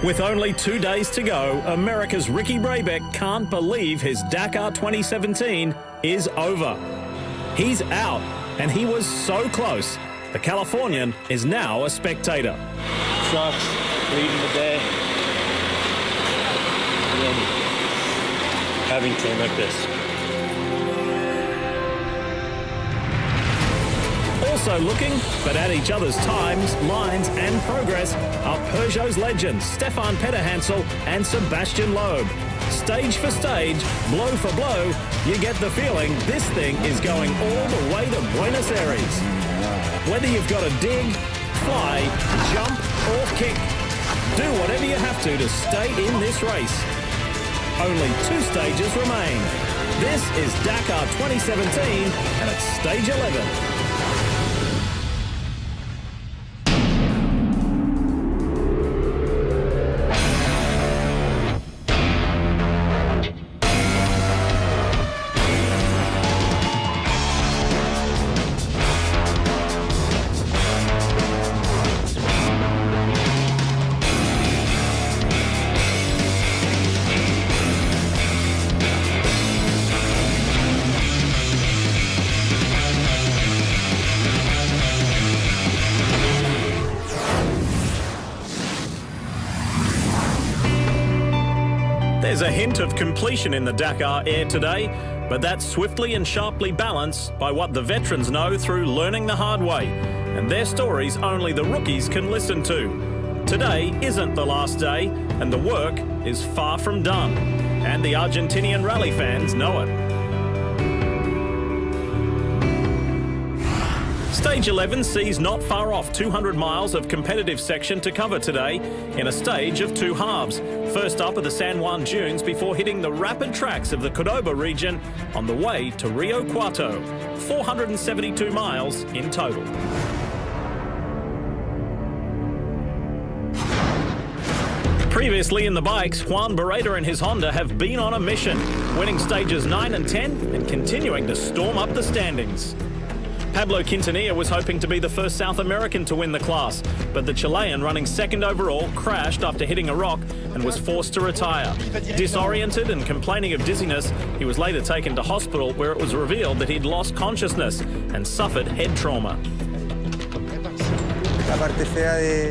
With only 2 days to go, America's Ricky Brabeck can't believe his Dakar 2017 is over. He's out, and he was so close. The Californian is now a spectator. Sucks, leading the day, and then having to like this. Also looking, but at each other's times, lines and progress, are Peugeot's legends Stefan Petterhansel and Sebastian Loeb. Stage for stage, blow for blow, you get the feeling this thing is going all the way to Buenos Aires. Whether you've got to dig, fly, jump or kick, do whatever you have to stay in this race. Only 2 stages remain. This is Dakar 2017 and it's stage 11. There's a hint of completion in the Dakar air today, but that's swiftly and sharply balanced by what the veterans know through learning the hard way, and their stories only the rookies can listen to. Today isn't the last day, and the work is far from done, and the Argentinian rally fans know it. Stage 11 sees not far off 200 miles of competitive section to cover today in a stage of 2 halves. First up are the San Juan Dunes before hitting the rapid tracks of the Cordoba region on the way to Rio Cuarto. 472 miles in total. Previously in the bikes, Juan Barreda and his Honda have been on a mission, winning stages 9 and 10 and continuing to storm up the standings. Pablo Quintanilla was hoping to be the first South American to win the class, but the Chilean running second overall crashed after hitting a rock and was forced to retire. Disoriented and complaining of dizziness, he was later taken to hospital where it was revealed that he'd lost consciousness and suffered head trauma.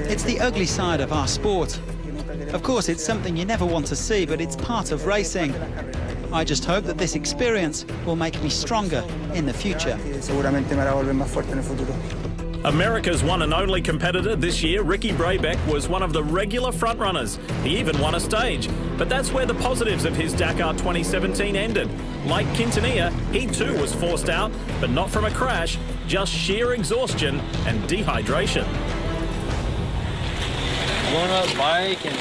It's the ugly side of our sport. Of course, it's something you never want to see, but it's part of racing. I just hope that this experience will make me stronger in the future. America's one and only competitor this year, Ricky Brabeck, was one of the regular frontrunners. He even won a stage. But that's where the positives of his Dakar 2017 ended. Like Quintanilla, he too was forced out, but not from a crash, just sheer exhaustion and dehydration. Going up bike and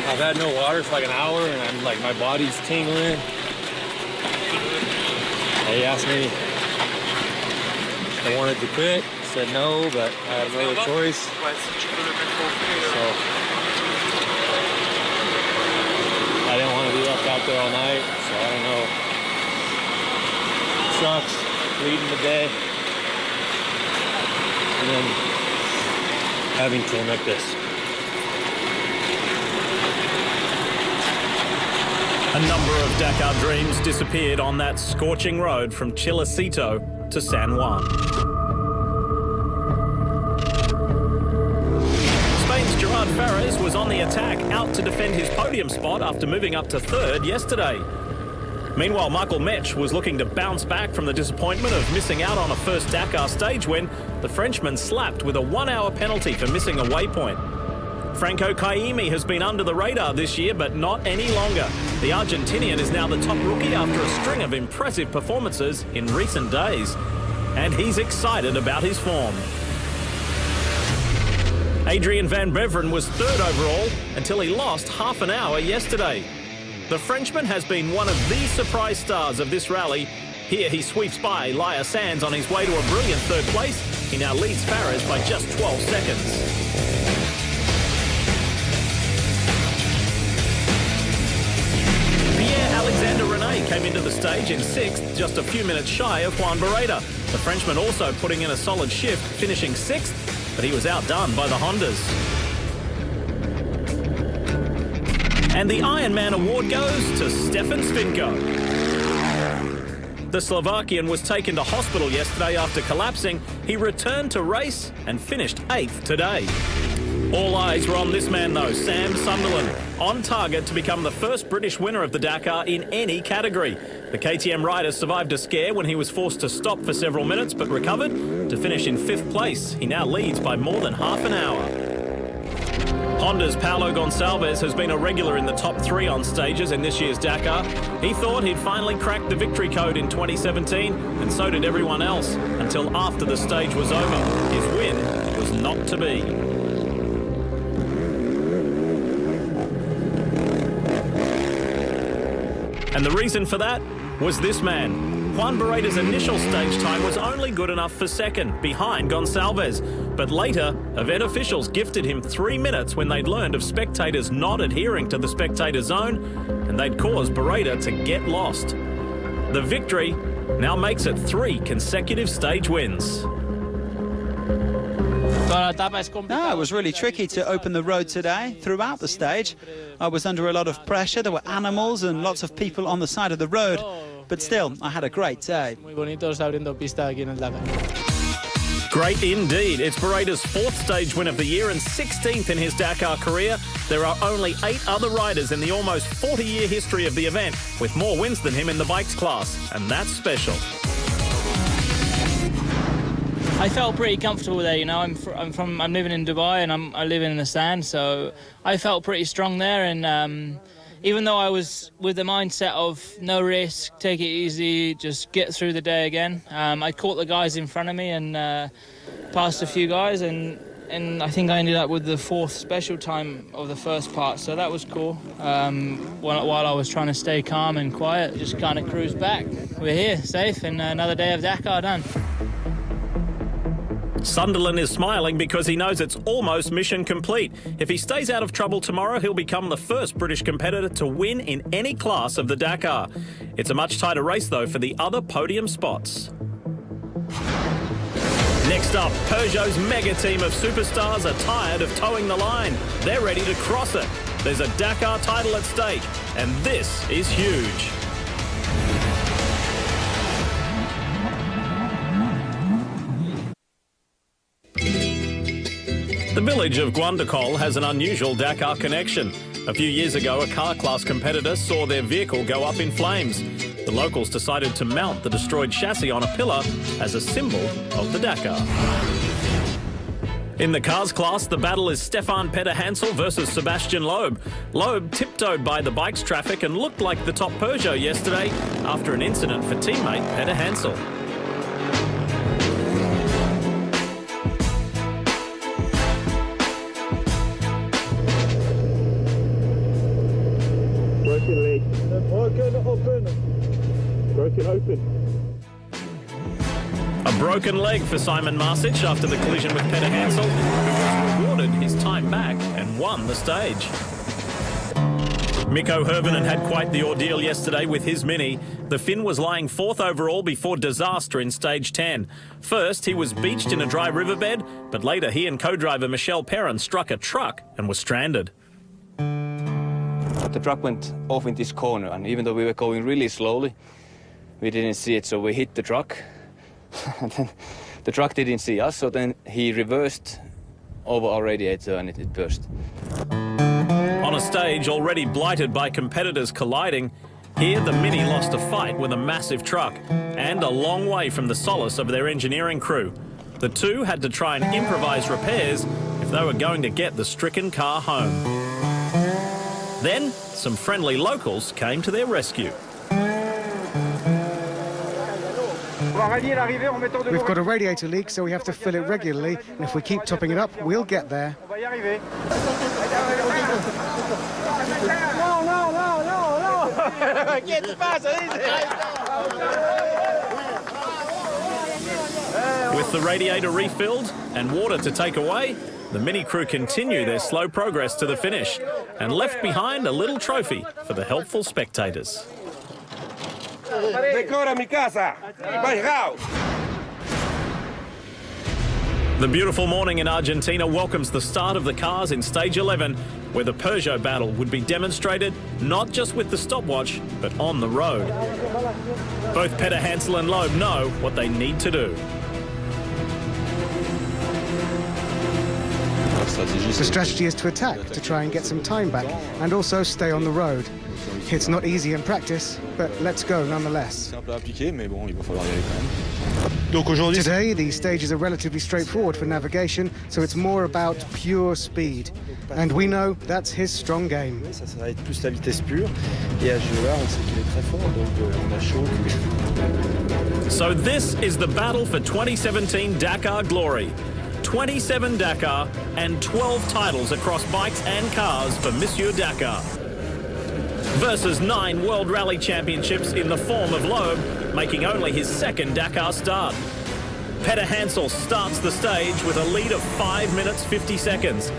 I've had no water for like an hour and I'm like, my body's tingling. They asked me if I wanted to quit. I said no, but I had no other choice. So I didn't want to be left out there all night, so I don't know. It sucks, leading the day. And then having to like this. A number of Dakar dreams disappeared on that scorching road from Chilecito to San Juan. Spain's Gerard Farrés was on the attack, out to defend his podium spot after moving up to 3rd yesterday. Meanwhile, Michael Metsch was looking to bounce back from the disappointment of missing out on a first Dakar stage win. The Frenchman slapped with a 1-hour penalty for missing a waypoint. Franco Caimi has been under the radar this year, but not any longer. The Argentinian is now the top rookie after a string of impressive performances in recent days. And he's excited about his form. Adrian van Beveren was 3rd overall until he lost half an hour yesterday. The Frenchman has been one of the surprise stars of this rally. Here he sweeps by Laia Sanz on his way to a brilliant 3rd place. He now leads Farrés by just 12 seconds. Alexander René came into the stage in 6th, just a few minutes shy of Juan Barreda. The Frenchman also putting in a solid shift, finishing 6th, but he was outdone by the Hondas. And the Ironman award goes to Stefan Svinko. The Slovakian was taken to hospital yesterday after collapsing. He returned to race and finished 8th today. All eyes were on this man though, Sam Sunderland, on target to become the first British winner of the Dakar in any category. The KTM rider survived a scare when he was forced to stop for several minutes but recovered to finish in 5th place. He now leads by more than half an hour. Honda's Paulo Gonçalves has been a regular in the top 3 on stages in this year's Dakar. He thought he'd finally cracked the victory code in 2017, and so did everyone else, until after the stage was over. His win was not to be. And the reason for that was this man. Juan Barreta's initial stage time was only good enough for 2nd, behind Gonçalves. But later, event officials gifted him 3 minutes when they'd learned of spectators not adhering to the spectator zone, and they'd caused Barreta to get lost. The victory now makes it 3 consecutive stage wins. No, it was really tricky to open the road today. Throughout the stage, I was under a lot of pressure. There were animals and lots of people on the side of the road. But still, I had a great day. Great indeed. It's Barreta's 4th stage win of the year and 16th in his Dakar career. There are only 8 other riders in the almost 40-year history of the event with more wins than him in the bikes class, and that's special. I felt pretty comfortable there, you know. I'm living in Dubai and I live in the sand, so I felt pretty strong there. And even though I was with the mindset of no risk, take it easy, just get through the day again, I caught the guys in front of me and passed a few guys, and I think I ended up with the 4th special time of the first part, so that was cool. While I was trying to stay calm and quiet, just kind of cruise back. We're here, safe, and another day of Dakar done. Sunderland is smiling because he knows it's almost mission complete. If he stays out of trouble tomorrow, he'll become the first British competitor to win in any class of the Dakar. It's a much tighter race, though, for the other podium spots. Next up, Peugeot's mega team of superstars are tired of towing the line. They're ready to cross it. There's a Dakar title at stake, and this is huge. The village of Guandacol has an unusual Dakar connection. A few years ago, a car class competitor saw their vehicle go up in flames. The locals decided to mount the destroyed chassis on a pillar as a symbol of the Dakar. In the cars class, the battle is Stefan Hansel versus Sebastian Loeb. Loeb tiptoed by the bikes traffic and looked like the top Peugeot yesterday after an incident for teammate Hansel. Broken open. A broken leg for Simon Marsic after the collision with Hansel, who was rewarded his time back and won the stage. Mikko Hirvonen had quite the ordeal yesterday with his Mini. The Finn was lying 4th overall before disaster in stage 10. First, he was beached in a dry riverbed, but later he and co-driver Michel Perrin struck a truck and were stranded. The truck went off in this corner, and even though we were going really slowly, we didn't see it, so we hit the truck. And then the truck didn't see us, so then he reversed over our radiator and it burst. On a stage already blighted by competitors colliding, here the Mini lost a fight with a massive truck and a long way from the solace of their engineering crew. The two had to try and improvise repairs if they were going to get the stricken car home. Then, some friendly locals came to their rescue. We've got a radiator leak, so we have to fill it regularly, and if we keep topping it up, we'll get there. With the radiator refilled and water to take away, the Mini crew continue their slow progress to the finish and left behind a little trophy for the helpful spectators. The beautiful morning in Argentina welcomes the start of the cars in Stage 11, where the Peugeot battle would be demonstrated not just with the stopwatch, but on the road. Both Peter Hansel and Loeb know what they need to do. The strategy is to attack, to try and get some time back, and also stay on the road. It's not easy in practice, but let's go nonetheless. Today, the stages are relatively straightforward for navigation, so it's more about pure speed. And we know that's his strong game. So this is the battle for 2017 Dakar glory. 27 Dakar and 12 titles across bikes and cars for Monsieur Dakar. Versus 9 World Rally Championships in the form of Loeb, making only his second Dakar start. Peter Hansel starts the stage with a lead of 5 minutes 50 seconds.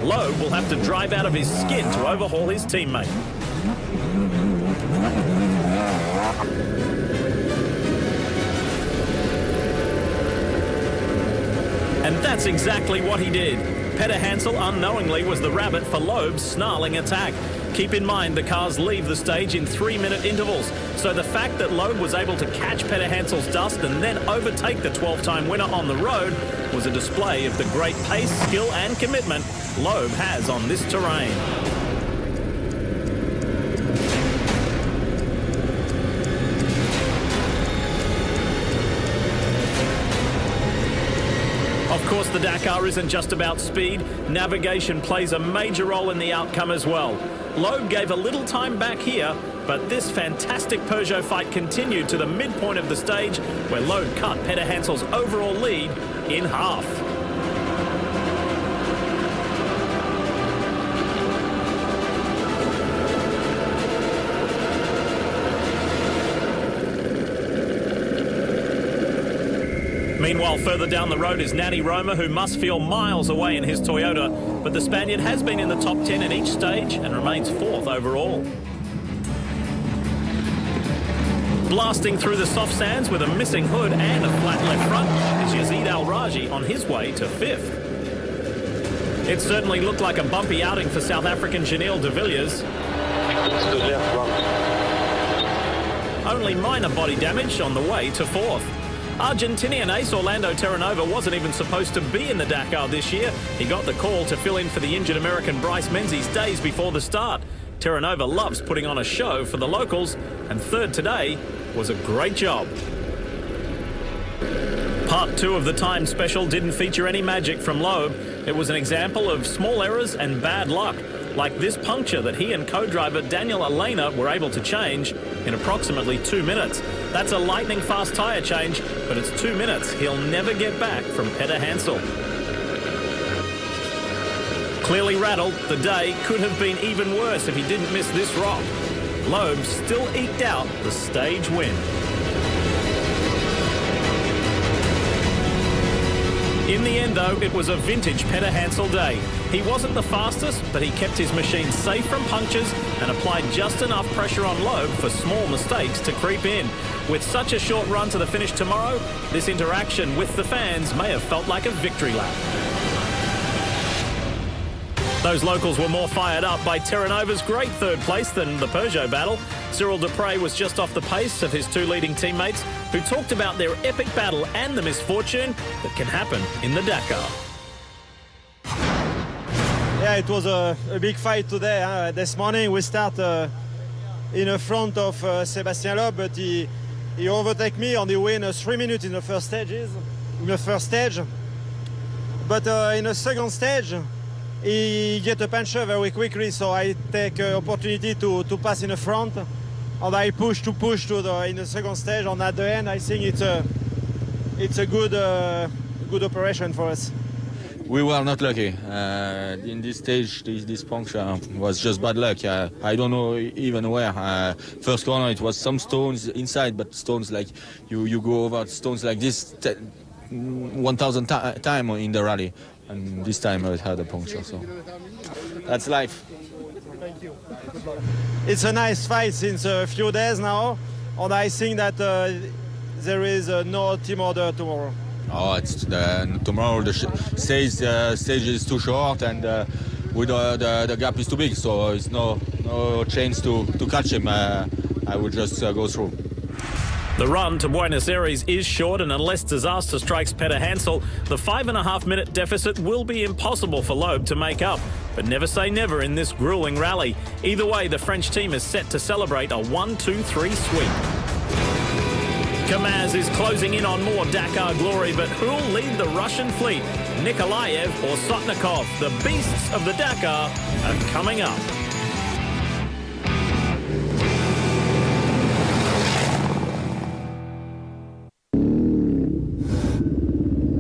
Loeb will have to drive out of his skin to overhaul his teammate. And that's exactly what he did. Peter Hansel unknowingly was the rabbit for Loeb's snarling attack. Keep in mind the cars leave the stage in 3-minute intervals, so the fact that Loeb was able to catch Peter Hansel's dust and then overtake the 12-time winner on the road was a display of the great pace, skill and commitment Loeb has on this terrain. Of course, the Dakar isn't just about speed. Navigation plays a major role in the outcome as well. Loeb gave a little time back here, but this fantastic Peugeot fight continued to the midpoint of the stage, where Loeb cut Peter Hansel's overall lead in half. Meanwhile, further down the road is Nani Roma, who must feel miles away in his Toyota, but the Spaniard has been in the top 10 in each stage and remains 4th overall. Blasting through the soft sands with a missing hood and a flat left front is Yazid Al-Raji on his way to 5th. It certainly looked like a bumpy outing for South African Janelle de Villiers. Only minor body damage on the way to 4th. Argentinian ace Orlando Terranova wasn't even supposed to be in the Dakar this year. He got the call to fill in for the injured American Bryce Menzies days before the start. Terranova loves putting on a show for the locals, and 3rd today was a great job. Part 2 of the time special didn't feature any magic from Loeb. It was an example of small errors and bad luck, like this puncture that he and co-driver Daniel Elena were able to change in approximately 2 minutes. That's a lightning fast tyre change, but it's 2 minutes he'll never get back from Peter Hansel. Clearly rattled, the day could have been even worse if he didn't miss this rock. Loeb still eked out the stage win. In the end, though, it was a vintage Peter Hansel day. He wasn't the fastest, but he kept his machine safe from punctures and applied just enough pressure on Loeb for small mistakes to creep in. With such a short run to the finish tomorrow, this interaction with the fans may have felt like a victory lap. Those locals were more fired up by Terranova's great 3rd place than the Peugeot battle. Cyril Dupre was just off the pace of his 2 leading teammates, who talked about their epic battle and the misfortune that can happen in the Dakar. Yeah, it was a big fight today. This morning we start in the front of Sébastien Loeb, but he overtake me and he win 3 minutes in the first stage. But in the second stage, he get a puncture very quickly, so I take opportunity to pass in the front, and I push to in the second stage. And at the end, I think it's a good operation for us. We were not lucky. In this stage, this puncture was just bad luck. I don't know even where. First corner, it was some stones inside, but stones like you go over stones like this 1,000 times in the rally. And this time I had a puncture, so that's life. Thank you. It's a nice fight since a few days now, and I think that there is no team order tomorrow. Oh, it's tomorrow the stage is too short, and the gap is too big, so it's no chance to catch him. I would just go through. The run to Buenos Aires is short, and unless disaster strikes Peter Hansel, the 5.5-minute deficit will be impossible for Loeb to make up. But never say never in this gruelling rally. Either way, the French team is set to celebrate a 1-2-3 sweep. Kamaz is closing in on more Dakar glory, but who'll lead the Russian fleet? Nikolaev or Sotnikov? The beasts of the Dakar are coming up.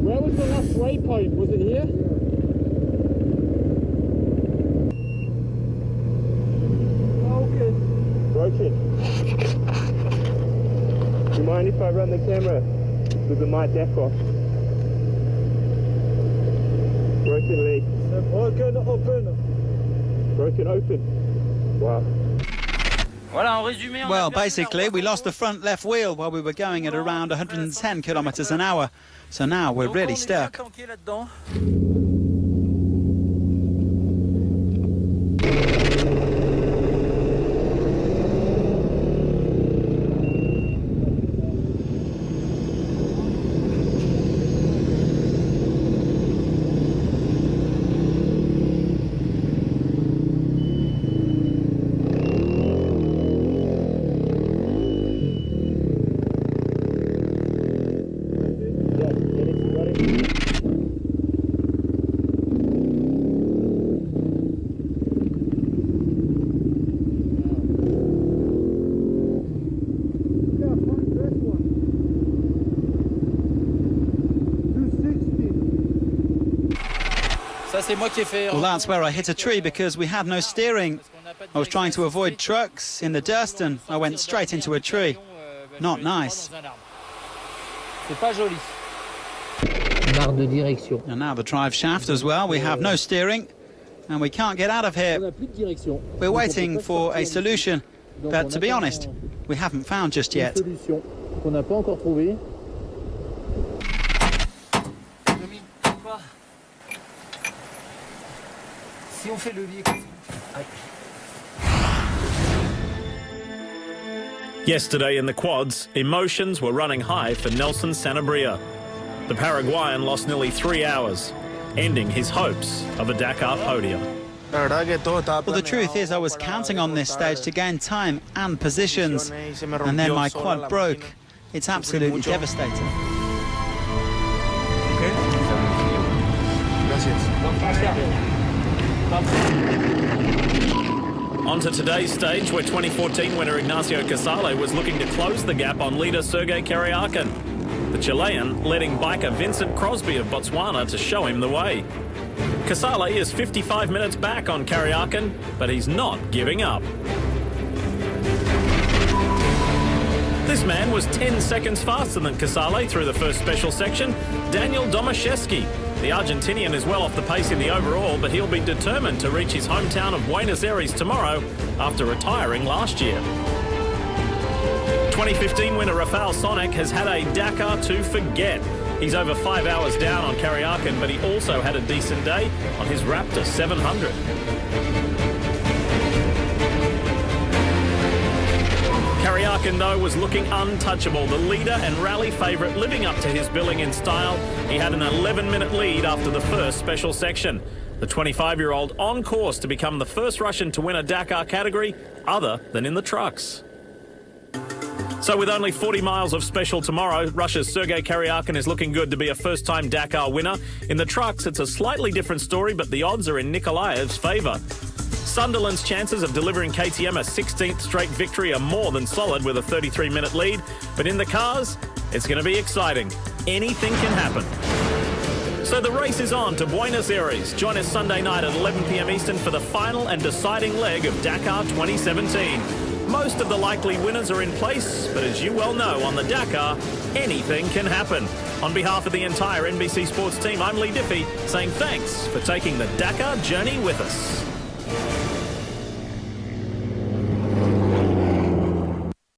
Where was the last waypoint? Was it here? Okay. Broken. Do you mind if I run the camera with my deck off? Broken leg. Broken open. Broken open. Wow. Well, basically, we lost the front left wheel while we were going at around 110 kilometers an hour. So now we're really stuck. Well, that's where I hit a tree because we had no steering. I was trying to avoid trucks in the dust and I went straight into a tree. Not nice. And now the drive shaft as well. We have no steering and we can't get out of here. We're waiting for a solution, but to be honest, we haven't found just yet. Yesterday in the quads, emotions were running high for Nelson Sanabria. The Paraguayan lost nearly 3 hours, ending his hopes of a Dakar podium. Well, the truth is I was counting on this stage to gain time and positions, and then my quad broke. It's absolutely devastating. On to today's stage, where 2014 winner Ignacio Casale was looking to close the gap on leader Sergei Kariakin. The Chilean letting biker Vincent Crosby of Botswana to show him the way. Casale is 55 minutes back on Kariakin, but he's not giving up. This man was 10 seconds faster than Casale through the first special section, Daniel Domaszewski. The Argentinian is well off the pace in the overall, but he'll be determined to reach his hometown of Buenos Aires tomorrow after retiring last year. 2015 winner Rafael Sonek has had a Dakar to forget. He's over 5 hours down on Kariakin, but he also had a decent day on his Raptor 700. Kariakin, though, was looking untouchable. The leader and rally favourite living up to his billing in style. He had an 11-minute lead after the first special section. The 25-year-old on course to become the first Russian to win a Dakar category other than in the trucks. So with only 40 miles of special tomorrow, Russia's Sergei Kariakin is looking good to be a first-time Dakar winner. In the trucks, it's a slightly different story, but the odds are in Nikolaev's favour. Sunderland's chances of delivering KTM a 16th straight victory are more than solid with a 33-minute lead. But in the cars, it's going to be exciting. Anything can happen. So the race is on to Buenos Aires. Join us Sunday night at 11 p.m. Eastern for the final and deciding leg of Dakar 2017. Most of the likely winners are in place, but as you well know, on the Dakar, anything can happen. On behalf of the entire NBC Sports team, I'm Lee Diffie, saying thanks for taking the Dakar journey with us.